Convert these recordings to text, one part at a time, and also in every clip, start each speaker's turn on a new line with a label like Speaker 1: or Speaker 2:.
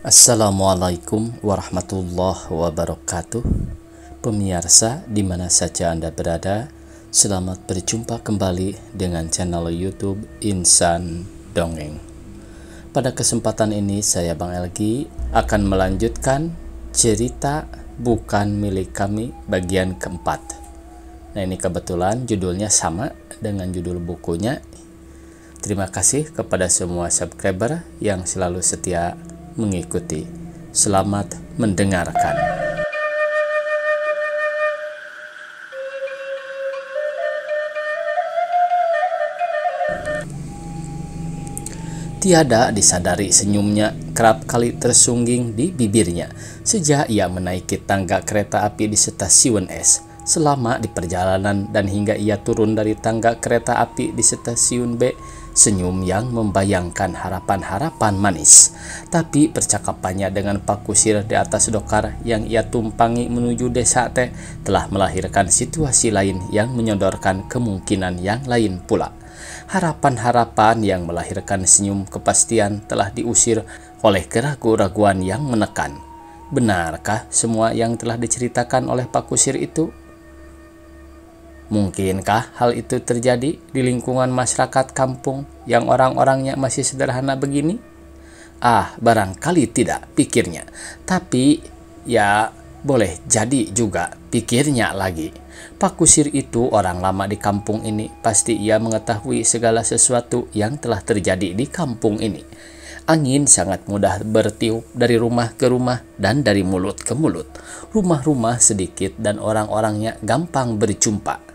Speaker 1: Assalamualaikum warahmatullahi wabarakatuh. Pemirsa di mana saja Anda berada, selamat berjumpa kembali dengan channel YouTube Insan Dongeng. Pada kesempatan ini saya Bang Elgi akan melanjutkan cerita Bukan Milik Kami bagian keempat. Nah, ini kebetulan judulnya sama dengan judul bukunya. Terima kasih kepada semua subscriber yang selalu setia mengikuti. Selamat mendengarkan. Tiada disadari senyumnya kerap kali tersungging di bibirnya sejak ia menaiki tangga kereta api di stasiun S. Selama di perjalanan dan hingga ia turun dari tangga kereta api di stasiun B, senyum yang membayangkan harapan-harapan manis. Tapi percakapannya dengan Pak Kusir di atas dokar yang ia tumpangi menuju desa T telah melahirkan situasi lain yang menyodorkan kemungkinan yang lain pula. Harapan-harapan yang melahirkan senyum kepastian telah diusir oleh keraguan-raguan yang menekan. Benarkah semua yang telah diceritakan oleh Pak Kusir itu? Mungkinkah hal itu terjadi di lingkungan masyarakat kampung yang orang-orangnya masih sederhana begini? Barangkali tidak, pikirnya. Tapi, ya boleh jadi juga, pikirnya lagi. Pak Kusir itu orang lama di kampung ini. Pasti ia mengetahui segala sesuatu yang telah terjadi di kampung ini. Angin sangat mudah bertiup dari rumah ke rumah dan dari mulut ke mulut. Rumah-rumah sedikit dan orang-orangnya gampang berjumpa.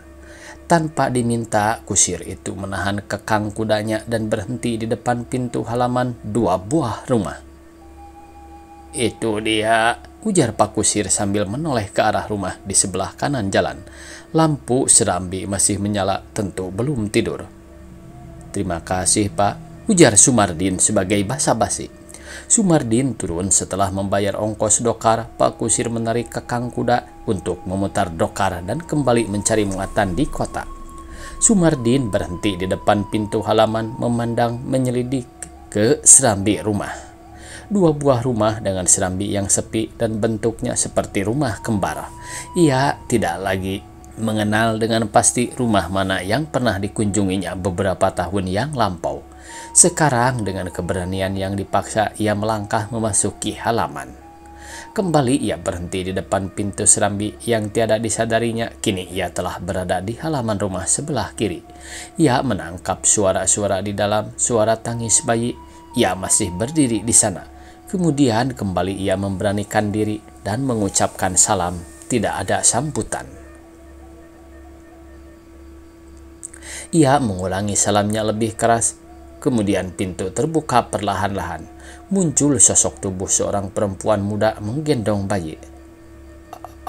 Speaker 1: Tanpa diminta, Kusir itu menahan kekang kudanya dan berhenti di depan pintu halaman dua buah rumah. "Itu dia," ujar Pak Kusir sambil menoleh ke arah rumah di sebelah kanan jalan. Lampu serambi masih menyala, tentu belum tidur. "Terima kasih, Pak," ujar Sumardin sebagai basa-basi. Sumardin turun setelah membayar ongkos dokar. Pak Kusir menarik kekang kuda untuk memutar dokar dan kembali mencari muatan di kota. Sumardin berhenti di depan pintu halaman memandang menyelidik ke serambi rumah. Dua buah rumah dengan serambi yang sepi dan bentuknya seperti rumah kembar. Ia tidak lagi mengenal dengan pasti rumah mana yang pernah dikunjunginya beberapa tahun yang lampau. Sekarang dengan keberanian yang dipaksa ia melangkah memasuki halaman. Kembali ia berhenti di depan pintu serambi yang tiada disadarinya. Kini ia telah berada di halaman rumah sebelah kiri. Ia menangkap suara-suara di dalam, suara tangis bayi. Ia masih berdiri di sana. Kemudian kembali ia memberanikan diri dan mengucapkan salam. Tidak ada sambutan. Ia mengulangi salamnya lebih keras. Kemudian pintu terbuka perlahan-lahan. Muncul sosok tubuh seorang perempuan muda menggendong bayi.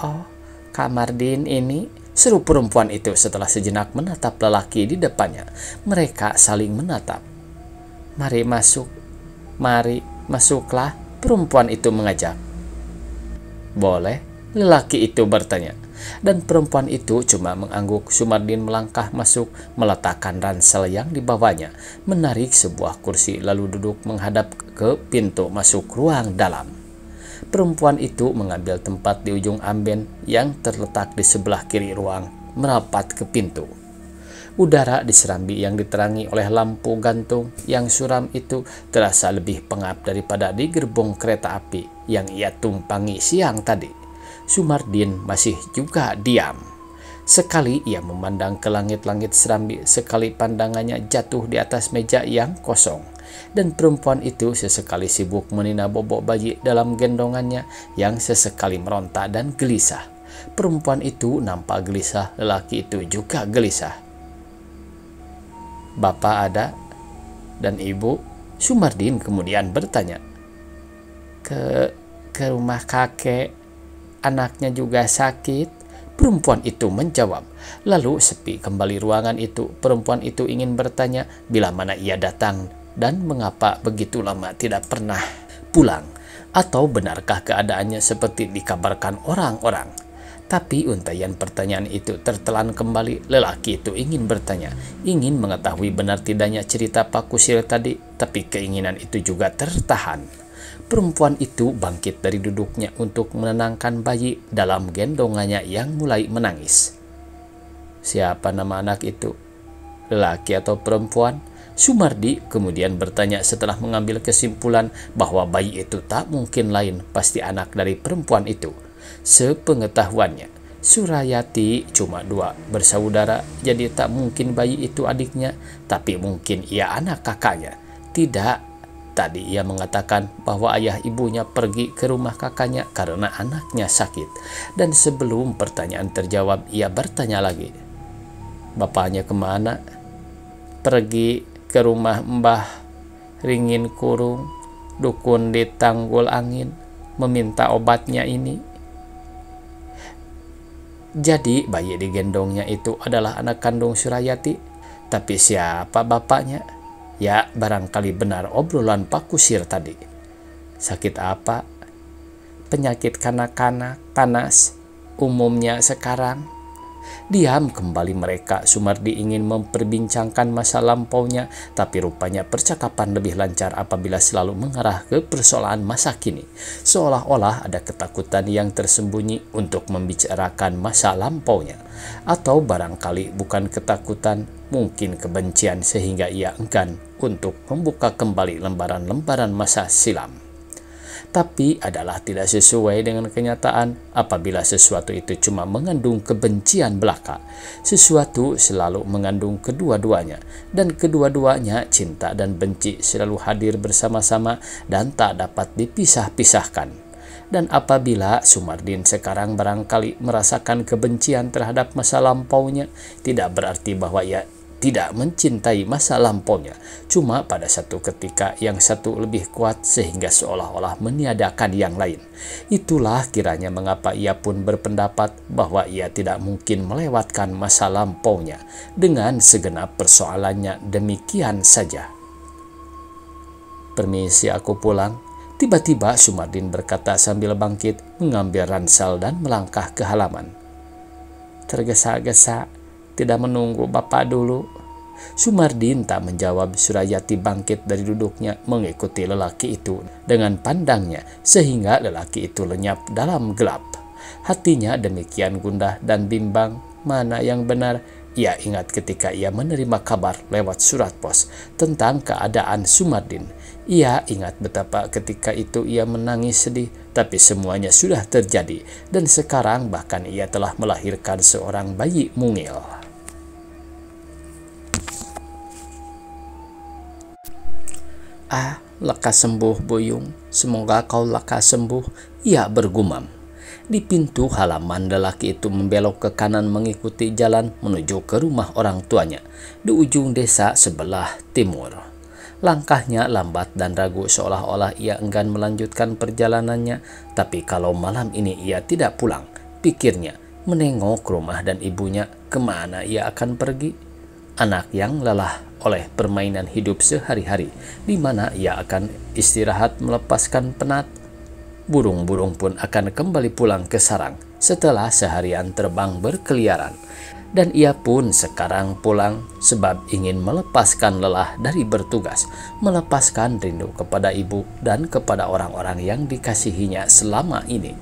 Speaker 1: "Oh, Kak Mardin ini," seru perempuan itu setelah sejenak menatap lelaki di depannya. Mereka saling menatap. Mari, masuklah," perempuan itu mengajak. "Boleh?" lelaki itu bertanya. Dan perempuan itu cuma mengangguk. Sumardin melangkah masuk, meletakkan ransel yang dibawanya, menarik sebuah kursi lalu duduk menghadap ke pintu masuk ruang dalam. Perempuan itu mengambil tempat di ujung amben yang terletak di sebelah kiri ruang, merapat ke pintu. Udara di serambi yang diterangi oleh lampu gantung yang suram itu terasa lebih pengap daripada di gerbong kereta api yang ia tumpangi siang tadi. Sumardin masih juga diam. Sekali ia memandang ke langit-langit serambi, sekali pandangannya jatuh di atas meja yang kosong. Dan perempuan itu sesekali sibuk menina bobok bayi dalam gendongannya yang sesekali meronta dan gelisah. Perempuan itu nampak gelisah, lelaki itu juga gelisah. "Bapak ada? Dan ibu?" Sumardin kemudian bertanya. Ke rumah kakek. Anaknya juga sakit," perempuan itu menjawab. Lalu sepi kembali ruangan itu. Perempuan itu ingin bertanya bila mana ia datang dan mengapa begitu lama tidak pernah pulang. Atau benarkah keadaannya seperti dikabarkan orang-orang. Tapi untaian pertanyaan itu tertelan kembali. Lelaki itu ingin bertanya, ingin mengetahui benar tidaknya cerita Pak Kusir tadi, tapi keinginan itu juga tertahan. Perempuan itu bangkit dari duduknya untuk menenangkan bayi dalam gendongannya yang mulai menangis. Siapa nama anak itu? Lelaki atau perempuan? Sumardi kemudian bertanya setelah mengambil kesimpulan bahwa bayi itu tak mungkin lain pasti anak dari perempuan itu. Sepengetahuannya, Surayati cuma 2 bersaudara, jadi tak mungkin bayi itu adiknya, tapi mungkin ia anak kakaknya. Tidak, tadi ia mengatakan bahwa ayah ibunya pergi ke rumah kakaknya karena anaknya sakit. Dan sebelum pertanyaan terjawab, ia bertanya lagi, bapaknya kemana? Pergi ke rumah Mbah Ringin Kurung, dukun di Tanggul Angin, meminta obatnya ini. Jadi bayi digendongnya itu adalah anak kandung Surayati. Tapi siapa bapaknya? Ya, barangkali benar obrolan Pak Kusir tadi. Sakit apa? Penyakit kanak-kanak, panas, umumnya sekarang. Diam kembali mereka. Sumardi ingin memperbincangkan masa lampaunya, tapi rupanya percakapan lebih lancar apabila selalu mengarah ke persoalan masa kini. Seolah-olah ada ketakutan yang tersembunyi untuk membicarakan masa lampaunya. Atau barangkali bukan ketakutan, mungkin kebencian sehingga ia enggan untuk membuka kembali lembaran-lembaran masa silam. Tapi adalah tidak sesuai dengan kenyataan apabila sesuatu itu cuma mengandung kebencian belaka. Sesuatu selalu mengandung kedua-duanya, dan kedua-duanya, cinta dan benci, selalu hadir bersama-sama dan tak dapat dipisah-pisahkan. Dan apabila Sumardin sekarang barangkali merasakan kebencian terhadap masa lampaunya, tidak berarti bahwa ia tidak mencintai masa lampaunya. Cuma pada satu ketika yang satu lebih kuat sehingga seolah-olah meniadakan yang lain. Itulah kiranya mengapa ia pun berpendapat bahwa ia tidak mungkin melewatkan masa lampaunya dengan segenap persoalannya demikian saja. Permisi, aku pulang. Tiba-tiba Sumardin berkata sambil bangkit, mengambil ransel dan melangkah ke halaman. Tergesa-gesa, tidak menunggu bapak dulu. Sumardin tak menjawab. Surayati bangkit dari duduknya mengikuti lelaki itu dengan pandangnya sehingga lelaki itu lenyap dalam gelap. Hatinya demikian gundah dan bimbang. Mana yang benar? Ia ingat ketika ia menerima kabar lewat surat pos tentang keadaan Sumardin. Ia ingat betapa ketika itu ia menangis sedih, tapi semuanya sudah terjadi dan sekarang bahkan ia telah melahirkan seorang bayi mungil. Lekas sembuh, Buyung. Semoga kau lekas sembuh, ia bergumam. Di pintu halaman, lelaki itu membelok ke kanan mengikuti jalan menuju ke rumah orang tuanya di ujung desa sebelah timur. Langkahnya lambat dan ragu seolah-olah ia enggan melanjutkan perjalanannya. Tapi kalau malam ini ia tidak pulang, pikirnya, menengok rumah dan ibunya, kemana ia akan pergi? Anak yang lelah oleh permainan hidup sehari-hari, di mana ia akan istirahat melepaskan penat. Burung-burung pun akan kembali pulang ke sarang setelah seharian terbang berkeliaran. Dan ia pun sekarang pulang sebab ingin melepaskan lelah dari bertugas, melepaskan rindu kepada ibu dan kepada orang-orang yang dikasihinya selama ini.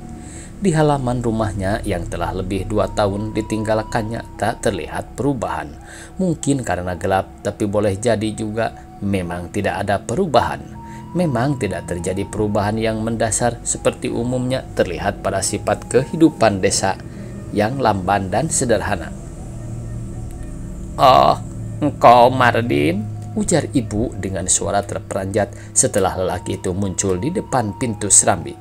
Speaker 1: Di halaman rumahnya yang telah lebih 2 tahun ditinggalkannya tak terlihat perubahan. Mungkin karena gelap, tapi boleh jadi juga memang tidak ada perubahan. Memang tidak terjadi perubahan yang mendasar seperti umumnya terlihat pada sifat kehidupan desa yang lamban dan sederhana. "Oh, engkau Mardin?" ujar ibu dengan suara terperanjat setelah lelaki itu muncul di depan pintu serambi.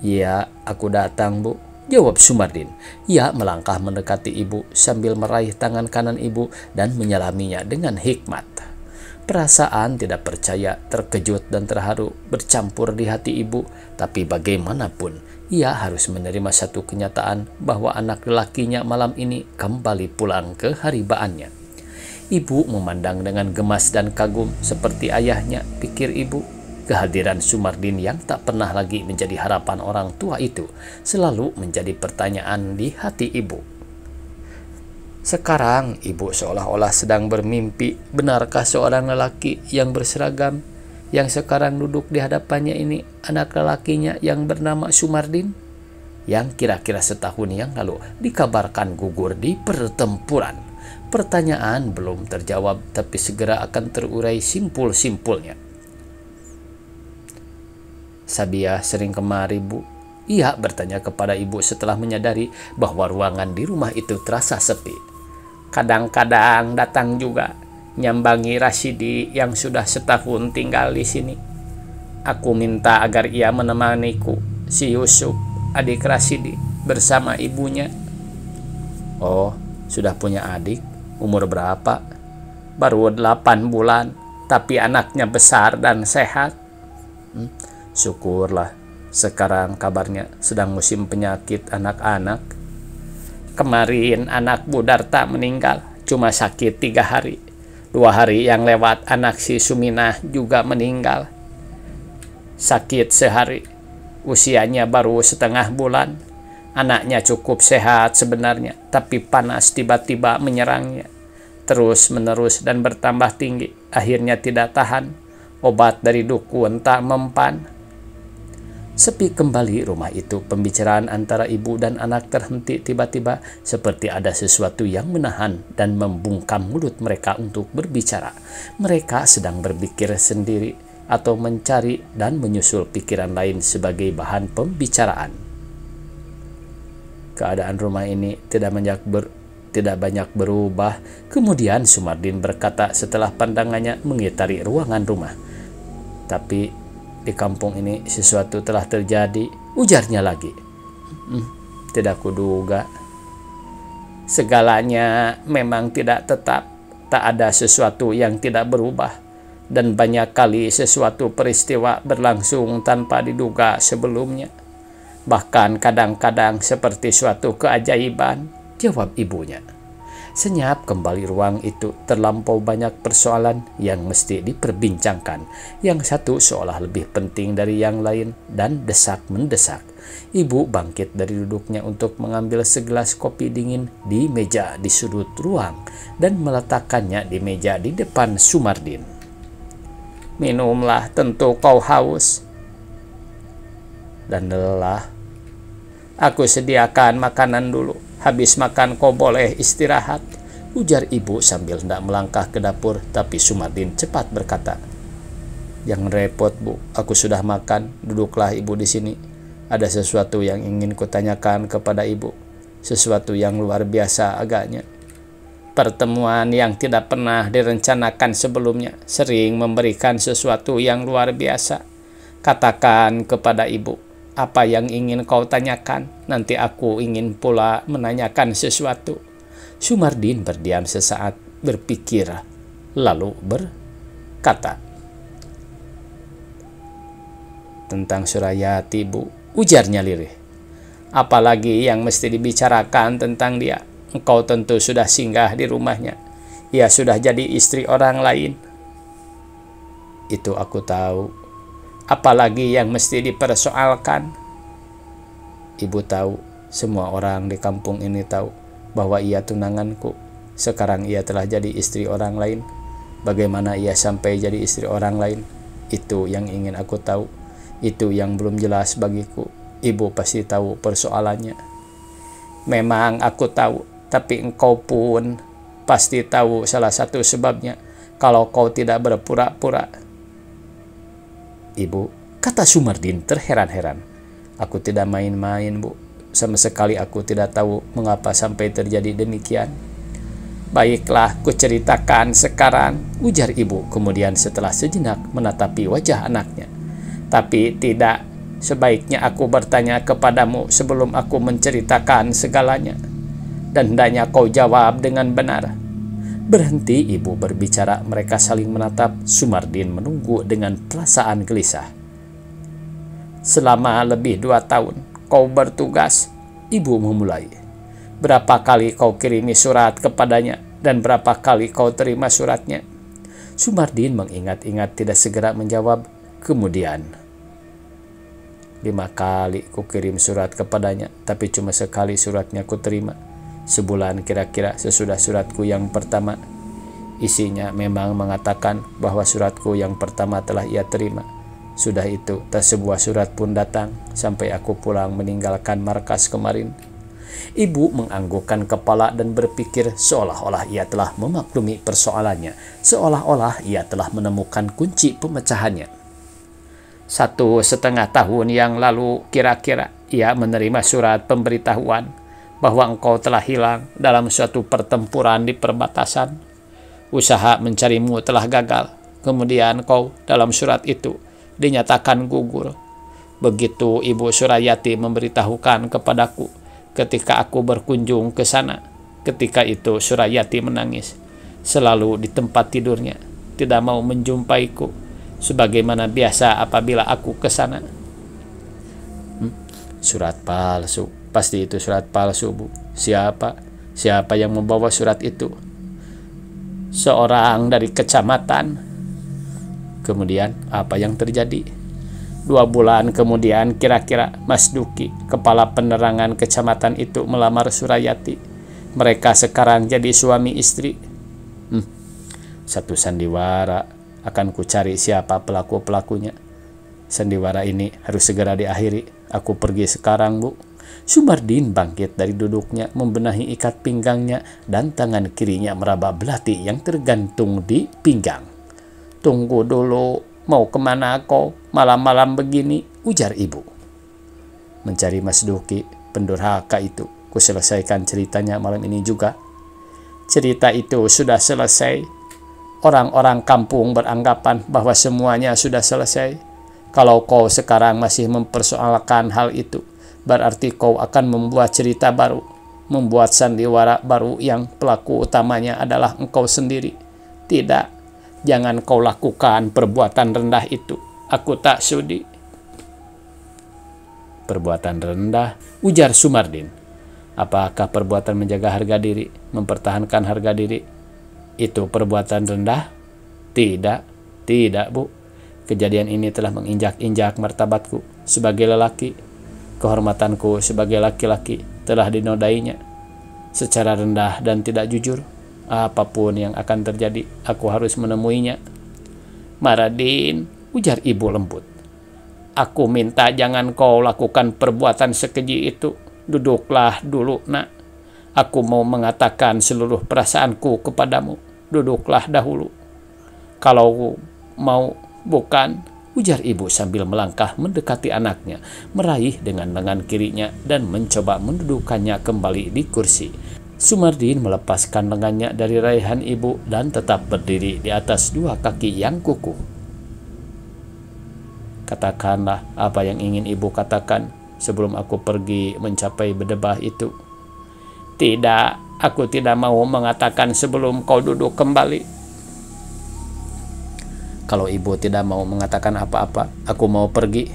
Speaker 1: "Ya, aku datang, Bu," jawab Sumardin. Ia melangkah mendekati ibu sambil meraih tangan kanan ibu dan menyelaminya dengan hikmat. Perasaan tidak percaya, terkejut dan terharu bercampur di hati ibu, tapi bagaimanapun ia harus menerima satu kenyataan bahwa anak lelakinya malam ini kembali pulang ke haribaannya. Ibu memandang dengan gemas dan kagum seperti ayahnya, pikir ibu. Kehadiran Sumardin yang tak pernah lagi menjadi harapan orang tua itu selalu menjadi pertanyaan di hati ibu. Sekarang ibu seolah-olah sedang bermimpi. Benarkah seorang lelaki yang berseragam, Yang sekarang duduk di hadapannya ini anak lelakinya yang bernama Sumardin, yang kira-kira setahun yang lalu dikabarkan gugur di pertempuran. Pertanyaan belum terjawab, tapi segera akan terurai simpul-simpulnya. Sabia sering kemari, Bu. Ia bertanya kepada ibu setelah menyadari bahwa ruangan di rumah itu terasa sepi. Kadang-kadang datang juga, nyambangi Rasidi yang sudah setahun tinggal di sini. Aku minta agar ia menemaniku, si Yusuf, adik Rasidi, bersama ibunya. Oh, sudah punya adik? Umur berapa? Baru 8 bulan, tapi anaknya besar dan sehat. Syukurlah, sekarang kabarnya sedang musim penyakit anak-anak. Kemarin anak Bu Darta meninggal, cuma sakit 3 hari. 2 hari yang lewat anak si Suminah juga meninggal. Sakit sehari, usianya baru setengah bulan. Anaknya cukup sehat sebenarnya, tapi panas tiba-tiba menyerangnya. Terus menerus dan bertambah tinggi, akhirnya tidak tahan. Obat dari dukun tak mempan. Sepi kembali rumah itu. Pembicaraan antara ibu dan anak terhenti tiba-tiba, seperti ada sesuatu yang menahan dan membungkam mulut mereka untuk berbicara. Mereka sedang berpikir sendiri atau mencari dan menyusul pikiran lain sebagai bahan pembicaraan. Keadaan rumah ini tidak banyak berubah. Kemudian Sumardin berkata setelah pandangannya mengitari ruangan rumah. Tapi di kampung ini sesuatu telah terjadi, ujarnya lagi. Tidak kuduga. Segalanya memang tidak tetap, tak ada sesuatu yang tidak berubah. Dan banyak kali sesuatu peristiwa berlangsung tanpa diduga sebelumnya. Bahkan kadang-kadang seperti suatu keajaiban, jawab ibunya. Senyap kembali ruang itu, terlampau banyak persoalan yang mesti diperbincangkan. Yang satu seolah lebih penting dari yang lain dan desak-mendesak. Ibu bangkit dari duduknya untuk mengambil segelas kopi dingin di meja di sudut ruang dan meletakkannya di meja di depan Sumardin. Minumlah, tentu kau haus dan lelah. Aku sediakan makanan dulu. Habis makan kau boleh istirahat, ujar ibu sambil hendak melangkah ke dapur, tapi Sumardin cepat berkata, "Jangan repot, Bu. Aku sudah makan. Duduklah ibu di sini. Ada sesuatu yang ingin kutanyakan kepada ibu. Sesuatu yang luar biasa agaknya. Pertemuan yang tidak pernah direncanakan sebelumnya sering memberikan sesuatu yang luar biasa. Katakan kepada ibu apa yang ingin kau tanyakan. Nanti aku ingin pula menanyakan sesuatu." Sumardin berdiam sesaat, berpikir, lalu berkata, "Tentang Surayati, Bu," ujarnya lirih. "Apalagi yang mesti dibicarakan tentang dia? Engkau tentu sudah singgah di rumahnya. Ia sudah jadi istri orang lain." "Itu aku tahu. Apalagi yang mesti dipersoalkan?" "Ibu tahu, semua orang di kampung ini tahu bahwa ia tunanganku. Sekarang ia telah jadi istri orang lain. Bagaimana ia sampai jadi istri orang lain? Itu yang ingin aku tahu. Itu yang belum jelas bagiku. Ibu pasti tahu persoalannya." "Memang aku tahu, tapi engkau pun pasti tahu salah satu sebabnya kalau kau tidak berpura-pura." "Ibu," kata Sumardin terheran-heran, "aku tidak main-main, Bu. Sama sekali aku tidak tahu mengapa sampai terjadi demikian." "Baiklah, kuceritakan sekarang," ujar ibu kemudian setelah sejenak menatapi wajah anaknya. "Tapi tidak sebaiknya aku bertanya kepadamu sebelum aku menceritakan segalanya. Dan hendaknya kau jawab dengan benar." Berhenti ibu berbicara, mereka saling menatap. Sumardin menunggu dengan perasaan gelisah. "Selama lebih 2 tahun kau bertugas," ibu memulai. "Berapa kali kau kirimi surat kepadanya dan berapa kali kau terima suratnya?" Sumardin mengingat-ingat, tidak segera menjawab. Kemudian, 5 kali ku kirim surat kepadanya, tapi cuma sekali suratnya ku terima. Sebulan kira-kira sesudah suratku yang pertama. Isinya memang mengatakan bahwa suratku yang pertama telah ia terima. Sudah itu, tak sebuah surat pun datang sampai aku pulang meninggalkan markas kemarin. Ibu menganggukkan kepala dan berpikir seolah-olah ia telah memaklumi persoalannya, seolah-olah ia telah menemukan kunci pemecahannya. 1,5 tahun yang lalu kira-kira ia menerima surat pemberitahuan bahwa engkau telah hilang dalam suatu pertempuran di perbatasan. Usaha mencarimu telah gagal. Kemudian kau dalam surat itu dinyatakan gugur. Begitu Ibu Surayati memberitahukan kepadaku ketika aku berkunjung ke sana. Ketika itu Surayati menangis, selalu di tempat tidurnya, tidak mau menjumpaiku, sebagaimana biasa apabila aku ke sana. Surat palsu, pasti itu surat palsu, Bu. Siapa yang membawa surat itu? Seorang dari kecamatan. Kemudian apa yang terjadi? 2 bulan kemudian kira-kira Mas Duki, kepala penerangan kecamatan itu, melamar Surayati. Mereka sekarang jadi suami istri. Satu sandiwara, akan kucari siapa pelaku-pelakunya. Sandiwara ini harus segera diakhiri. Aku pergi sekarang, Bu. Sumardin bangkit dari duduknya, membenahi ikat pinggangnya, dan tangan kirinya meraba belati yang tergantung di pinggang. Tunggu dulu, mau kemana kau malam-malam begini? Ujar ibu. Mencari Mas Duki, pendurhaka itu. Ku selesaikan ceritanya malam ini juga. Cerita itu sudah selesai. Orang-orang kampung beranggapan bahwa semuanya sudah selesai. Kalau kau sekarang masih mempersoalkan hal itu, berarti kau akan membuat cerita baru, membuat sandiwara baru yang pelaku utamanya adalah engkau sendiri. Tidak, jangan kau lakukan perbuatan rendah itu. Aku tak sudi. Perbuatan rendah, ujar Sumardin. Apakah perbuatan menjaga harga diri, mempertahankan harga diri, itu perbuatan rendah? Tidak, Bu. Kejadian ini telah menginjak-injak martabatku sebagai lelaki. Kehormatanku sebagai laki-laki telah dinodainya secara rendah dan tidak jujur. Apapun yang akan terjadi, aku harus menemuinya. Maradin, ujar ibu lembut. Aku minta jangan kau lakukan perbuatan sekeji itu. Duduklah dulu, nak. Aku mau mengatakan seluruh perasaanku kepadamu. Duduklah dahulu. Kalau mau, bukan, ujar ibu sambil melangkah mendekati anaknya, meraih dengan lengan kirinya dan mencoba mendudukkannya kembali di kursi. Sumardin melepaskan lengannya dari raihan ibu dan tetap berdiri di atas 2 kaki yang kukuh. Katakanlah apa yang ingin ibu katakan sebelum aku pergi mencapai bedebah itu. Tidak, aku tidak mau mengatakan sebelum kau duduk kembali. Kalau ibu tidak mau mengatakan apa-apa, aku mau pergi.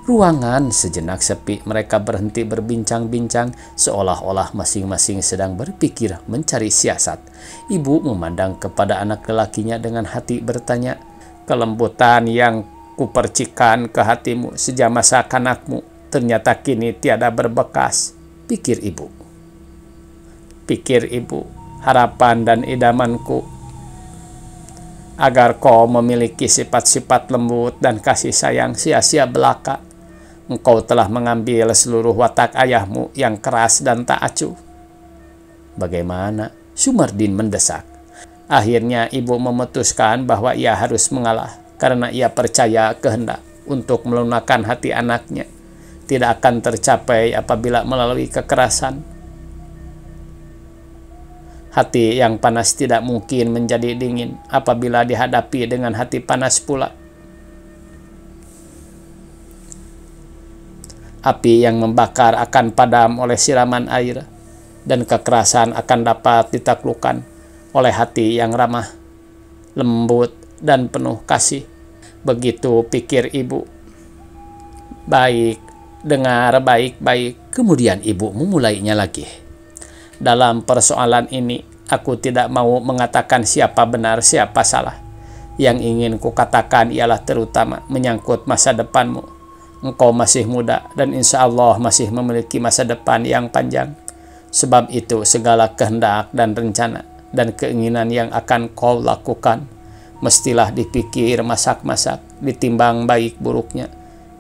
Speaker 1: Ruangan sejenak sepi. Mereka berhenti berbincang-bincang, seolah-olah masing-masing sedang berpikir mencari siasat. Ibu memandang kepada anak lelakinya dengan hati bertanya, kelembutan yang kupercikan ke hatimu sejak masa kanakmu ternyata kini tiada berbekas. Pikir ibu, harapan dan idamanku agar kau memiliki sifat-sifat lembut dan kasih sayang sia-sia belaka. Engkau telah mengambil seluruh watak ayahmu yang keras dan tak acuh. Bagaimana? Sumardin mendesak. Akhirnya ibu memutuskan bahwa ia harus mengalah karena ia percaya kehendak untuk melunakkan hati anaknya tidak akan tercapai apabila melalui kekerasan. Hati yang panas tidak mungkin menjadi dingin apabila dihadapi dengan hati panas pula. Api yang membakar akan padam oleh siraman air, dan kekerasan akan dapat ditaklukkan oleh hati yang ramah, lembut, dan penuh kasih. Begitu pikir ibu. Baik, dengar baik-baik. Kemudian ibu memulainya lagi. Dalam persoalan ini, aku tidak mau mengatakan siapa benar, siapa salah. Yang ingin kukatakan ialah terutama menyangkut masa depanmu. Engkau masih muda dan insya Allah masih memiliki masa depan yang panjang. Sebab itu segala kehendak dan rencana dan keinginan yang akan kau lakukan mestilah dipikir masak-masak, ditimbang baik buruknya.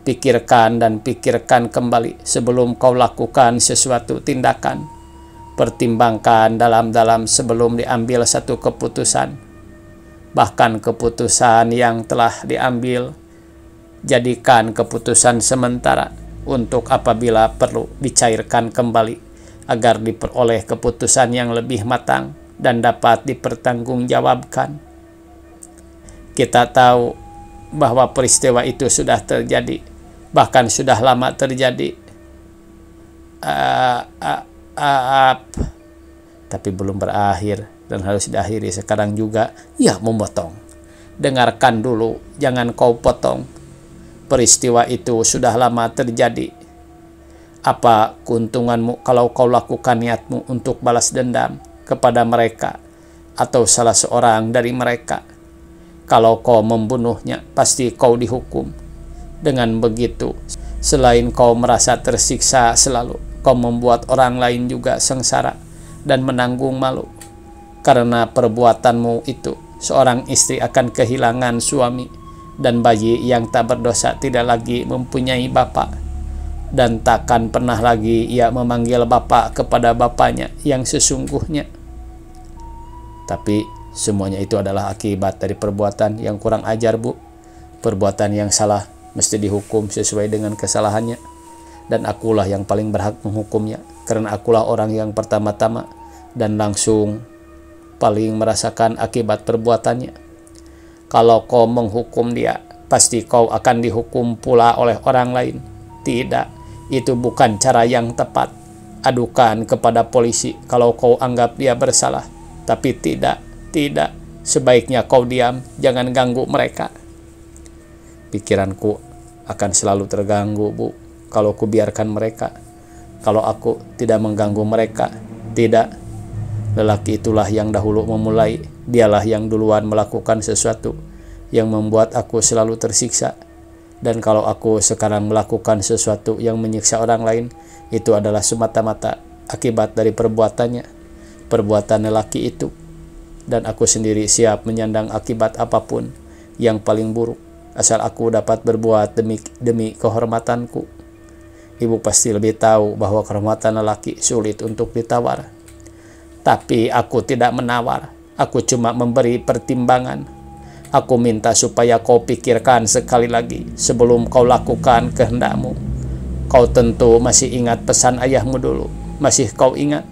Speaker 1: Pikirkan dan pikirkan kembali sebelum kau lakukan sesuatu tindakan. Pertimbangkan dalam-dalam sebelum diambil satu keputusan. Bahkan keputusan yang telah diambil, jadikan keputusan sementara untuk apabila perlu dicairkan kembali agar diperoleh keputusan yang lebih matang dan dapat dipertanggungjawabkan. Kita tahu bahwa peristiwa itu sudah terjadi, bahkan sudah lama terjadi, tapi belum berakhir dan harus diakhiri sekarang juga. Ya, memotong. Dengarkan dulu, jangan kau potong. Peristiwa itu sudah lama terjadi. Apa keuntunganmu kalau kau lakukan niatmu untuk balas dendam kepada mereka atau salah seorang dari mereka? Kalau kau membunuhnya, pasti kau dihukum. Dengan begitu, selain kau merasa tersiksa selalu, kau membuat orang lain juga sengsara dan menanggung malu. Karena perbuatanmu itu, seorang istri akan kehilangan suami, dan bayi yang tak berdosa tidak lagi mempunyai bapak, dan takkan pernah lagi ia memanggil bapak kepada bapaknya yang sesungguhnya. Tapi semuanya itu adalah akibat dari perbuatan yang kurang ajar, Bu. Perbuatan yang salah mesti dihukum sesuai dengan kesalahannya. Dan akulah yang paling berhak menghukumnya, karena akulah orang yang pertama-tama dan langsung paling merasakan akibat perbuatannya. Kalau kau menghukum dia, pasti kau akan dihukum pula oleh orang lain. Tidak, itu bukan cara yang tepat. Adukan kepada polisi kalau kau anggap dia bersalah. Tapi tidak, sebaiknya kau diam, jangan ganggu mereka. Pikiranku akan selalu terganggu, Bu, kalau ku biarkan mereka. Kalau aku tidak mengganggu mereka, tidak. Lelaki itulah yang dahulu memulai, dialah yang duluan melakukan sesuatu yang membuat aku selalu tersiksa. Dan kalau aku sekarang melakukan sesuatu yang menyiksa orang lain, itu adalah semata-mata akibat dari perbuatan lelaki itu. Dan aku sendiri siap menyandang akibat apapun yang paling buruk, asal aku dapat berbuat demi kehormatanku. Ibu pasti lebih tahu bahwa kehormatan lelaki sulit untuk ditawar. Tapi aku tidak menawar, aku cuma memberi pertimbangan. Aku minta supaya kau pikirkan sekali lagi sebelum kau lakukan kehendakmu. Kau tentu masih ingat pesan ayahmu dulu. Masih kau ingat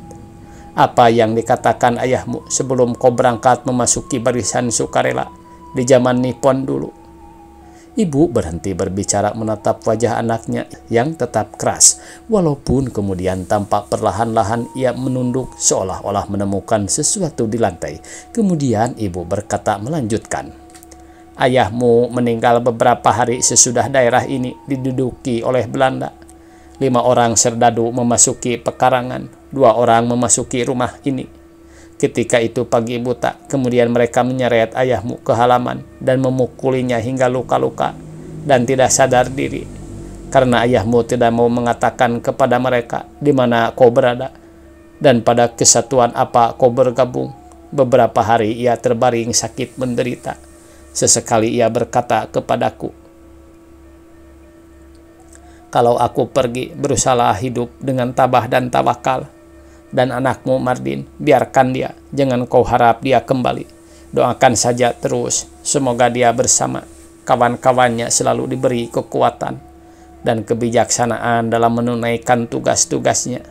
Speaker 1: apa yang dikatakan ayahmu sebelum kau berangkat memasuki barisan sukarela di zaman Nippon dulu? Ibu berhenti berbicara menatap wajah anaknya yang tetap keras, walaupun kemudian tampak perlahan-lahan ia menunduk seolah-olah menemukan sesuatu di lantai. Kemudian ibu berkata melanjutkan, ayahmu meninggal beberapa hari sesudah daerah ini diduduki oleh Belanda. 5 orang serdadu memasuki pekarangan, 2 orang memasuki rumah ini. Ketika itu pagi buta, kemudian mereka menyeret ayahmu ke halaman dan memukulinya hingga luka-luka dan tidak sadar diri. Karena ayahmu tidak mau mengatakan kepada mereka di mana kau berada dan pada kesatuan apa kau bergabung. Beberapa hari ia terbaring sakit menderita. Sesekali ia berkata kepadaku, kalau aku pergi, berusaha hidup dengan tabah dan tawakal. Dan anakmu Mardin, biarkan dia. Jangan kau harap dia kembali. Doakan saja terus. Semoga dia bersama kawan-kawannya selalu diberi kekuatan dan kebijaksanaan dalam menunaikan tugas-tugasnya.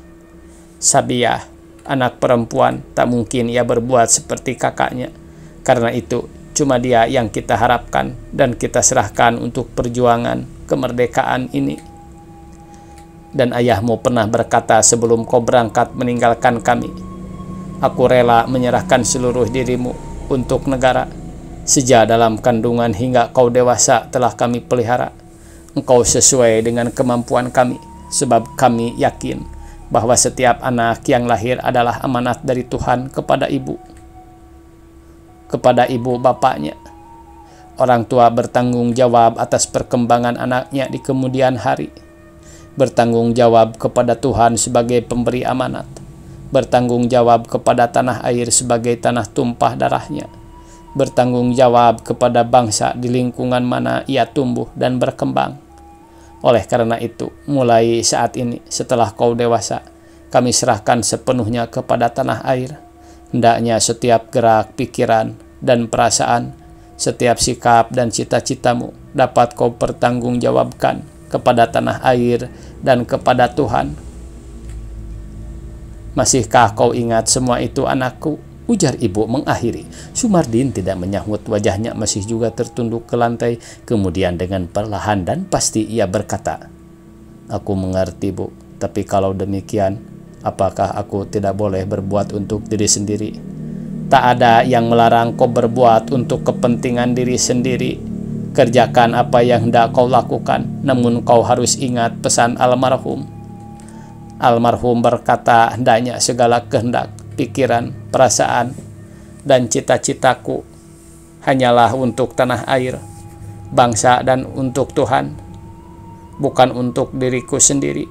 Speaker 1: Sabiah, anak perempuan, tak mungkin ia berbuat seperti kakaknya. Karena itu, cuma dia yang kita harapkan dan kita serahkan untuk perjuangan kemerdekaan ini. Dan ayahmu pernah berkata sebelum kau berangkat meninggalkan kami, aku rela menyerahkan seluruh dirimu untuk negara. Sejak dalam kandungan hingga kau dewasa telah kami pelihara. Engkau sesuai dengan kemampuan kami, sebab kami yakin bahwa setiap anak yang lahir adalah amanat dari Tuhan kepada ibu bapaknya. Orang tua bertanggung jawab atas perkembangan anaknya di kemudian hari. Bertanggung jawab kepada Tuhan sebagai pemberi amanat. bertanggung jawab kepada tanah air sebagai tanah tumpah darahnya, bertanggung jawab kepada bangsa di lingkungan mana ia tumbuh dan berkembang. Oleh karena itu, mulai saat ini setelah kau dewasa, kami serahkan sepenuhnya kepada tanah air. Hendaknya setiap gerak, pikiran, dan perasaan, setiap sikap dan cita-citamu dapat kau pertanggungjawabkan kepada tanah air dan kepada Tuhan. Masihkah kau ingat semua itu, anakku? Ujar ibu mengakhiri. Sumardin tidak menyahut, wajahnya masih juga tertunduk ke lantai. Kemudian dengan perlahan dan pasti ia berkata, "Aku mengerti, Bu. Tapi kalau demikian, apakah aku tidak boleh berbuat untuk diri sendiri?" "Tak ada yang melarang kau berbuat untuk kepentingan diri sendiri. Kerjakan apa yang hendak kau lakukan. Namun kau harus ingat pesan almarhum. Almarhum berkata, hendaknya segala kehendak, pikiran, perasaan, dan cita-citaku hanyalah untuk tanah air, bangsa, dan untuk Tuhan, bukan untuk diriku sendiri."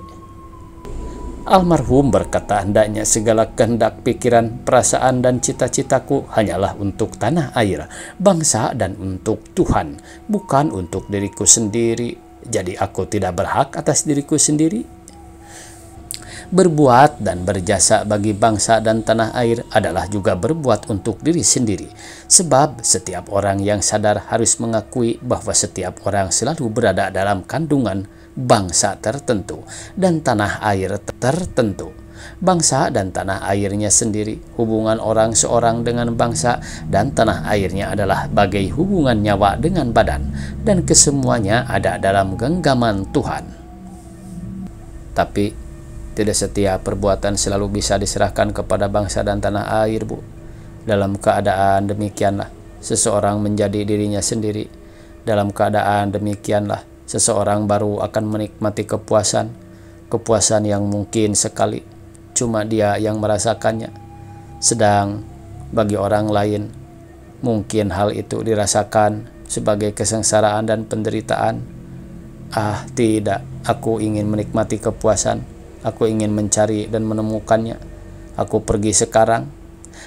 Speaker 1: Almarhum berkata, hendaknya segala kehendak, pikiran, perasaan, dan cita-citaku hanyalah untuk tanah air, bangsa, dan untuk Tuhan, bukan untuk diriku sendiri. Jadi aku tidak berhak atas diriku sendiri? Berbuat dan berjasa bagi bangsa dan tanah air adalah juga berbuat untuk diri sendiri. Sebab setiap orang yang sadar harus mengakui bahwa setiap orang selalu berada dalam kandungan bangsa tertentu dan tanah air tertentu. Bangsa dan tanah airnya sendiri, hubungan orang seorang dengan bangsa dan tanah airnya adalah bagai hubungan nyawa dengan badan, dan kesemuanya ada dalam genggaman Tuhan. Tapi tidak setiap perbuatan selalu bisa diserahkan kepada bangsa dan tanah air, Bu. Dalam keadaan demikianlah seseorang menjadi dirinya sendiri. Dalam keadaan demikianlah seseorang baru akan menikmati kepuasan yang mungkin sekali cuma dia yang merasakannya. Sedang bagi orang lain mungkin hal itu dirasakan sebagai kesengsaraan dan penderitaan. Ah, tidak, aku ingin menikmati kepuasan. Aku ingin mencari dan menemukannya. Aku pergi sekarang.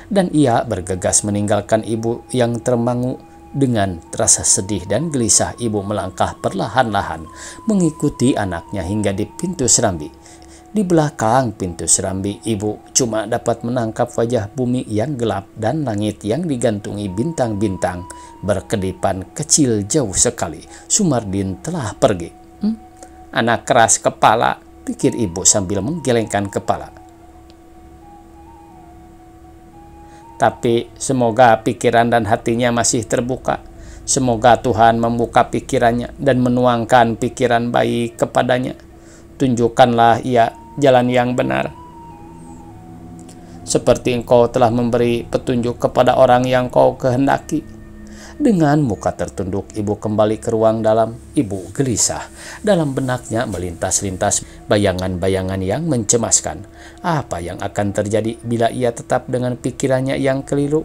Speaker 1: Dan ia bergegas meninggalkan ibu yang termangu. Dengan rasa sedih dan gelisah, ibu melangkah perlahan-lahan mengikuti anaknya hingga di pintu serambi. Di belakang pintu serambi, ibu cuma dapat menangkap wajah bumi yang gelap dan langit yang digantungi bintang-bintang berkedipan kecil jauh sekali. Sumardin telah pergi. Anak keras kepala, pikir ibu sambil menggelengkan kepala. Tapi semoga pikiran dan hatinya masih terbuka. Semoga Tuhan membuka pikirannya dan menuangkan pikiran baik kepadanya. Tunjukkanlah ia jalan yang benar, seperti engkau telah memberi petunjuk kepada orang yang kau kehendaki. Dengan muka tertunduk, ibu kembali ke ruang dalam. Ibu gelisah. Dalam benaknya melintas-lintas bayangan-bayangan yang mencemaskan. Apa yang akan terjadi bila ia tetap dengan pikirannya yang keliru?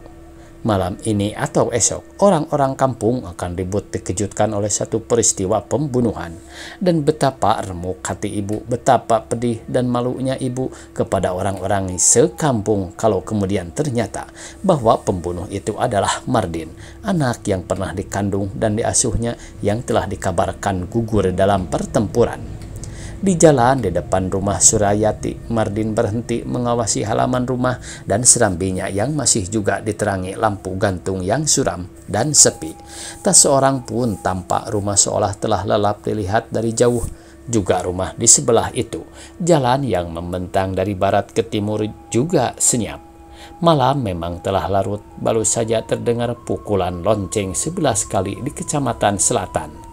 Speaker 1: Malam ini atau esok, orang-orang kampung akan ribut dikejutkan oleh satu peristiwa pembunuhan. Dan betapa remuk hati ibu, betapa pedih dan malunya ibu kepada orang-orang sekampung kalau kemudian ternyata bahwa pembunuh itu adalah Mardin, anak yang pernah dikandung dan diasuhnya yang telah dikabarkan gugur dalam pertempuran. Di jalan di depan rumah Surayati, Mardin berhenti mengawasi halaman rumah dan serambinya yang masih juga diterangi lampu gantung yang suram dan sepi. Tak seorang pun tampak, rumah seolah telah lelap dilihat dari jauh. Juga rumah di sebelah itu, jalan yang membentang dari barat ke timur juga senyap. Malam memang telah larut, baru saja terdengar pukulan lonceng 11 kali di kecamatan Selatan.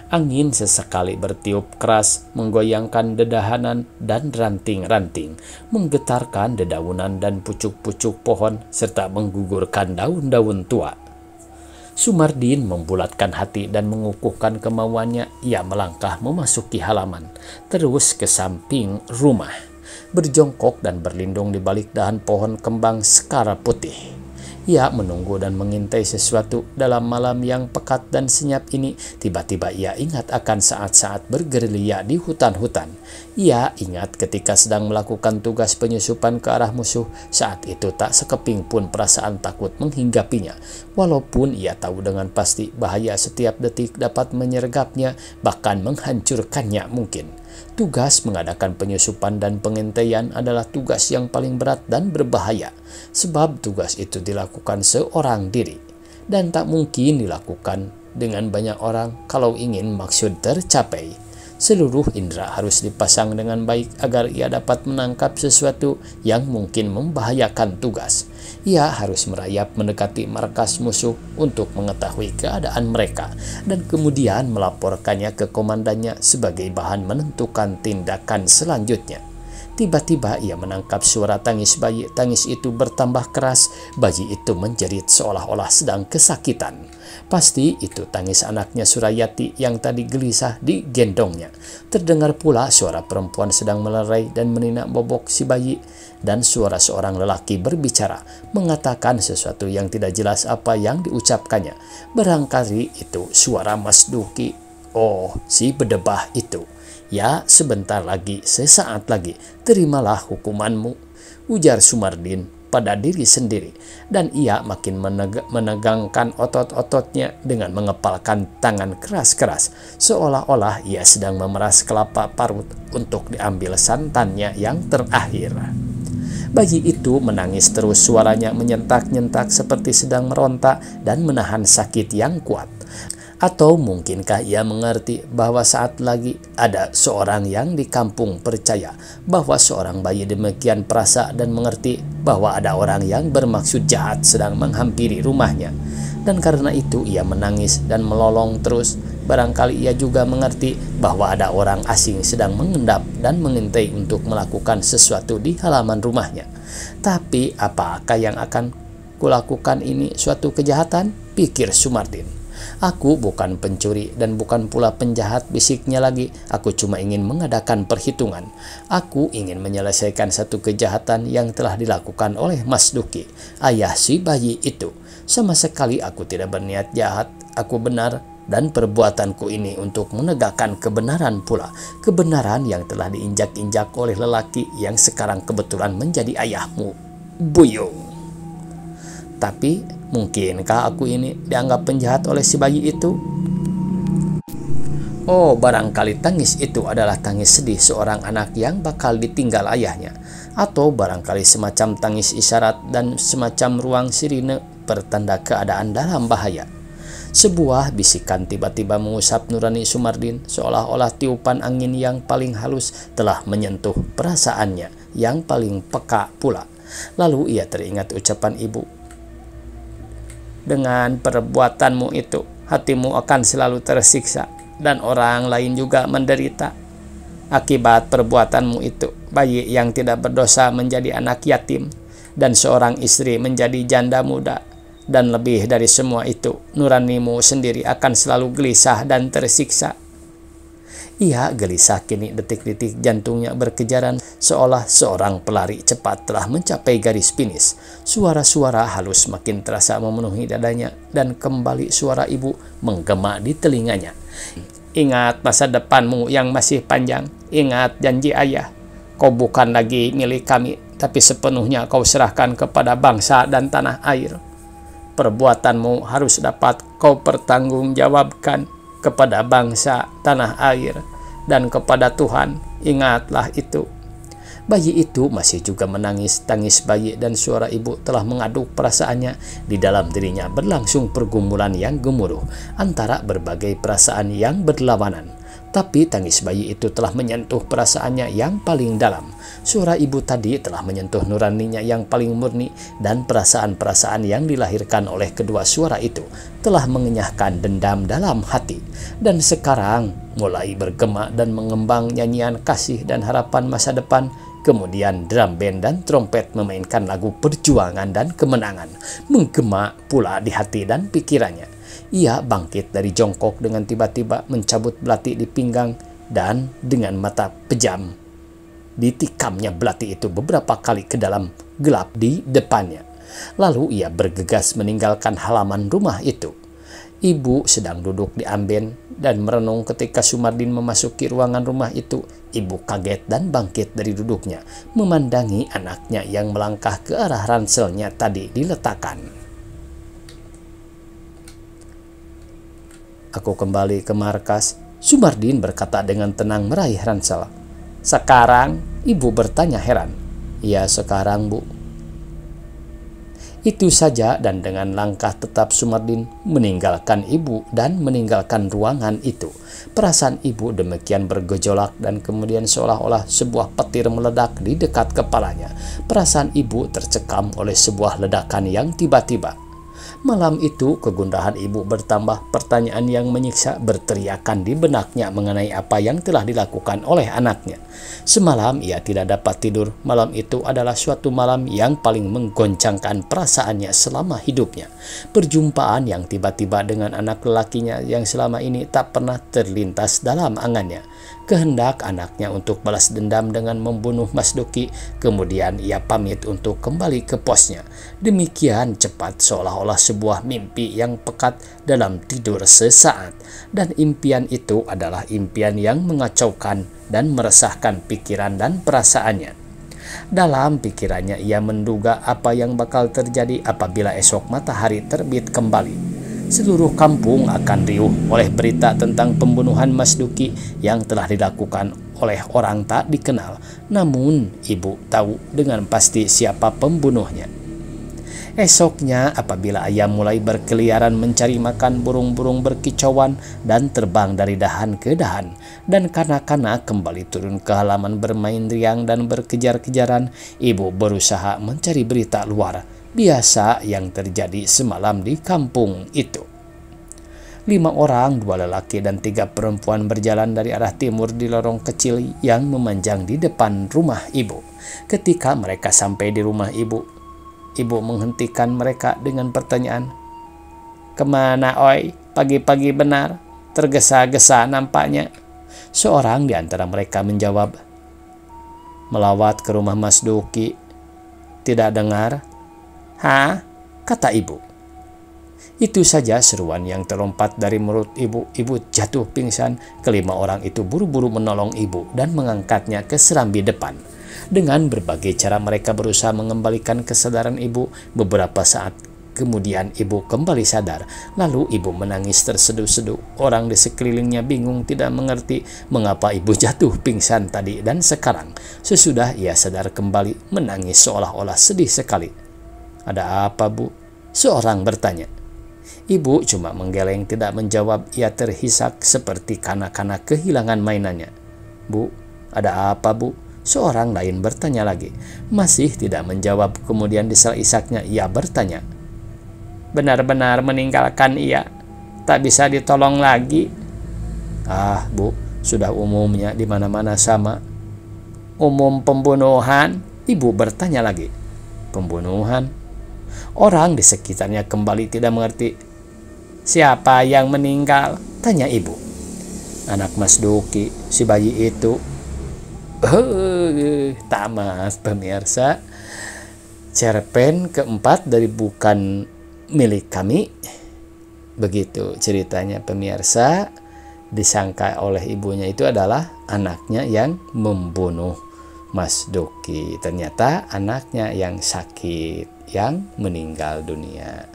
Speaker 1: Angin sesekali bertiup keras, menggoyangkan dedahanan dan ranting-ranting, menggetarkan dedaunan dan pucuk-pucuk pohon, serta menggugurkan daun-daun tua. Sumardin membulatkan hati dan mengukuhkan kemauannya. Ia melangkah memasuki halaman, terus ke samping rumah, berjongkok dan berlindung di balik dahan pohon kembang sekar putih. Ia menunggu dan mengintai sesuatu dalam malam yang pekat dan senyap ini. Tiba-tiba ia ingat akan saat-saat bergerilya di hutan-hutan. Ia ingat ketika sedang melakukan tugas penyusupan ke arah musuh. Saat itu tak sekeping pun perasaan takut menghinggapinya. Walaupun ia tahu dengan pasti bahaya setiap detik dapat menyergapnya, bahkan menghancurkannya mungkin. Tugas mengadakan penyusupan dan pengintaian adalah tugas yang paling berat dan berbahaya, sebab tugas itu dilakukan seorang diri, dan tak mungkin dilakukan dengan banyak orang kalau ingin maksud tercapai. Seluruh indera harus dipasang dengan baik agar ia dapat menangkap sesuatu yang mungkin membahayakan tugas. Ia harus merayap mendekati markas musuh untuk mengetahui keadaan mereka dan kemudian melaporkannya ke komandannya sebagai bahan menentukan tindakan selanjutnya. Tiba-tiba ia menangkap suara tangis bayi. Tangis itu bertambah keras. Bayi itu menjerit seolah-olah sedang kesakitan. Pasti itu tangis anaknya Surayati yang tadi gelisah digendongnya. Terdengar pula suara perempuan sedang melerai dan meninak bobok si bayi. Dan suara seorang lelaki berbicara, mengatakan sesuatu yang tidak jelas apa yang diucapkannya. Barangkali itu suara Mas Duki. Oh, si bedebah itu. Ya, sebentar lagi, sesaat lagi, terimalah hukumanmu, ujar Sumardin pada diri sendiri. Dan ia makin menegangkan otot-ototnya dengan mengepalkan tangan keras-keras, seolah-olah ia sedang memeras kelapa parut untuk diambil santannya yang terakhir. Bayi itu menangis terus, suaranya menyentak-nyentak seperti sedang meronta dan menahan sakit yang kuat. Atau mungkinkah ia mengerti bahwa saat lagi ada seorang yang di kampung percaya bahwa seorang bayi demikian perasa dan mengerti bahwa ada orang yang bermaksud jahat sedang menghampiri rumahnya. Dan karena itu ia menangis dan melolong terus. Barangkali ia juga mengerti bahwa ada orang asing sedang mengendap dan mengintai untuk melakukan sesuatu di halaman rumahnya. Tapi apakah yang akan kulakukan ini suatu kejahatan? Pikir Sumardin. Aku bukan pencuri dan bukan pula penjahat, bisiknya lagi. Aku cuma ingin mengadakan perhitungan. Aku ingin menyelesaikan satu kejahatan yang telah dilakukan oleh Mas Duki, ayah si bayi itu. Sama sekali aku tidak berniat jahat. Aku benar dan perbuatanku ini untuk menegakkan kebenaran pula. Kebenaran yang telah diinjak-injak oleh lelaki yang sekarang kebetulan menjadi ayahmu, Buyung. Tapi mungkinkah aku ini dianggap penjahat oleh si bayi itu? Oh, barangkali tangis itu adalah tangis sedih seorang anak yang bakal ditinggal ayahnya. Atau barangkali semacam tangis isyarat dan semacam ruang sirine pertanda keadaan dalam bahaya. Sebuah bisikan tiba-tiba mengusap nurani Sumardin, seolah-olah tiupan angin yang paling halus telah menyentuh perasaannya yang paling peka pula. Lalu ia teringat ucapan ibu. Dengan perbuatanmu itu, hatimu akan selalu tersiksa dan orang lain juga menderita. Akibat perbuatanmu itu, bayi yang tidak berdosa menjadi anak yatim dan seorang istri menjadi janda muda. Dan lebih dari semua itu, nuranimu sendiri akan selalu gelisah dan tersiksa. Ia gelisah kini, detik-detik jantungnya berkejaran seolah seorang pelari cepat telah mencapai garis finish. Suara-suara halus makin terasa memenuhi dadanya dan kembali suara ibu menggema di telinganya. Ingat masa depanmu yang masih panjang. Ingat janji ayah. Kau bukan lagi milik kami, tapi sepenuhnya kau serahkan kepada bangsa dan tanah air. Perbuatanmu harus dapat kau pertanggungjawabkan kepada bangsa, tanah air, dan kepada Tuhan. Ingatlah itu. Bayi itu masih juga menangis. Tangis bayi dan suara ibu telah mengaduk perasaannya. Di dalam dirinya berlangsung pergumulan yang gemuruh antara berbagai perasaan yang berlawanan. Tapi tangis bayi itu telah menyentuh perasaannya yang paling dalam. Suara ibu tadi telah menyentuh nuraninya yang paling murni, dan perasaan-perasaan yang dilahirkan oleh kedua suara itu telah mengenyahkan dendam dalam hati. Dan sekarang mulai bergema dan mengembang nyanyian kasih dan harapan masa depan. Kemudian drum band dan trompet memainkan lagu perjuangan dan kemenangan, menggema pula di hati dan pikirannya. Ia bangkit dari jongkok dengan tiba-tiba mencabut belati di pinggang, dan dengan mata pejam ditikamnya belati itu beberapa kali ke dalam gelap di depannya. Lalu ia bergegas meninggalkan halaman rumah itu. Ibu sedang duduk di amben dan merenung ketika Sumardin memasuki ruangan rumah itu. Ibu kaget dan bangkit dari duduknya, memandangi anaknya yang melangkah ke arah ranselnya tadi diletakkan. "Aku kembali ke markas," Sumardin berkata dengan tenang meraih ransel. "Sekarang?" Ibu bertanya heran. "Ya, sekarang, Bu." Itu saja, dan dengan langkah tetap Sumardin meninggalkan ibu dan meninggalkan ruangan itu. Perasaan ibu demikian bergejolak dan kemudian seolah-olah sebuah petir meledak di dekat kepalanya. Perasaan ibu tercekam oleh sebuah ledakan yang tiba-tiba. Malam itu kegundahan ibu bertambah, pertanyaan yang menyiksa berteriakan di benaknya mengenai apa yang telah dilakukan oleh anaknya. Semalam ia tidak dapat tidur. Malam itu adalah suatu malam yang paling menggoncangkan perasaannya selama hidupnya. Perjumpaan yang tiba-tiba dengan anak lelakinya yang selama ini tak pernah terlintas dalam angannya. Kehendak anaknya untuk balas dendam dengan membunuh Mas Duki. Kemudian ia pamit untuk kembali ke posnya. Demikian cepat, seolah-olah sebuah mimpi yang pekat dalam tidur sesaat. Dan impian itu adalah impian yang mengacaukan dan meresahkan pikiran dan perasaannya. Dalam pikirannya ia menduga apa yang bakal terjadi apabila esok matahari terbit kembali. Seluruh kampung akan riuh oleh berita tentang pembunuhan Mas Duki yang telah dilakukan oleh orang tak dikenal. Namun ibu tahu dengan pasti siapa pembunuhnya. Esoknya apabila ayam mulai berkeliaran mencari makan, burung-burung berkicauan dan terbang dari dahan ke dahan, dan kanak-kanak kembali turun ke halaman bermain riang dan berkejar-kejaran, ibu berusaha mencari berita luar biasa yang terjadi semalam di kampung itu. 5 orang, 2 lelaki dan 3 perempuan berjalan dari arah timur di lorong kecil yang memanjang di depan rumah ibu. Ketika mereka sampai di rumah ibu, ibu menghentikan mereka dengan pertanyaan, "Kemana, oi? Pagi-pagi benar, tergesa-gesa nampaknya." Seorang di antara mereka menjawab, "Melawat ke rumah Mas Duki." "Tidak dengar?" "Hah?" kata ibu. Itu saja seruan yang terlompat dari mulut ibu. Ibu jatuh pingsan. Kelima orang itu buru-buru menolong ibu dan mengangkatnya ke serambi depan. Dengan berbagai cara mereka berusaha mengembalikan kesadaran ibu. Beberapa saat kemudian ibu kembali sadar. Lalu ibu menangis terseduh-seduh. Orang di sekelilingnya bingung, tidak mengerti mengapa ibu jatuh pingsan tadi dan sekarang. Sesudah ia sadar kembali, menangis seolah-olah sedih sekali. "Ada apa, Bu?" seorang bertanya. Ibu cuma menggeleng, tidak menjawab. Ia terhisak seperti kanak-kanak kehilangan mainannya. "Bu, ada apa, Bu?" seorang lain bertanya lagi. Masih tidak menjawab, kemudian disela-isaknya ia bertanya, "Benar-benar meninggalkan ia? Tak bisa ditolong lagi?" "Ah, Bu, sudah umumnya di mana-mana sama." "Umum pembunuhan?" ibu bertanya lagi. "Pembunuhan?" Orang di sekitarnya kembali tidak mengerti. "Siapa yang meninggal?" tanya ibu. "Anak Mas Duki, si bayi itu." Tamat pemirsa. Cerpen keempat dari Bukan Milik Kami. Begitu ceritanya pemirsa. Disangka oleh ibunya itu adalah anaknya yang membunuh Mas Duki. Ternyata anaknya yang sakit, yang meninggal dunia.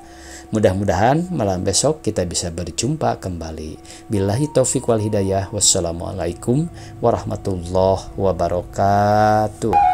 Speaker 1: Mudah-mudahan malam besok kita bisa berjumpa kembali. Billahi taufiq wal hidayah. Wassalamualaikum warahmatullahi wabarakatuh.